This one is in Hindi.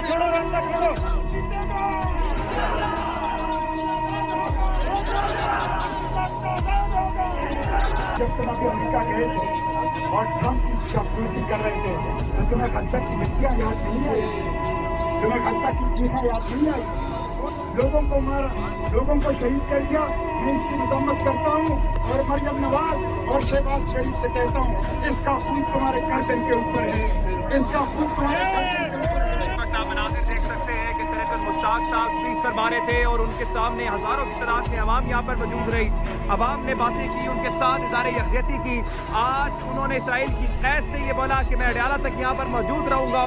छोड़ो, रास्ता छोड़ो। जब तुम अभी अमेरिका गए थे और ट्रंप की चापलूसी कर रहे थे तो तुम्हें खलसा की बच्चियां याद नहीं आई? तुम्हें खलसा की चीखें याद नहीं आई? लोगों को मारा, लोगों को शहीद कर दिया। मैं इसकी मजम्मत करता हूँ और मरियम नवाज और शहबाज शरीफ से कहता हूँ, इसका खून तुम्हारे गर्दन के ऊपर है, इसका खून तुम्हारे गर्दन के ऊपर है। मनाजिर देख सकते हैं कि सेनेटर मुश्ताक साहब स्पीच फरमा रहे थे और उनके सामने हजारों की तादाद में अवाम यहाँ पर मौजूद रही। अवाम ने बातें की, उनके साथ इज़हार यकजहती की। आज उन्होंने इसराइल की कैद से ये बोला कि मैं अडयाला तक यहाँ पर मौजूद रहूंगा।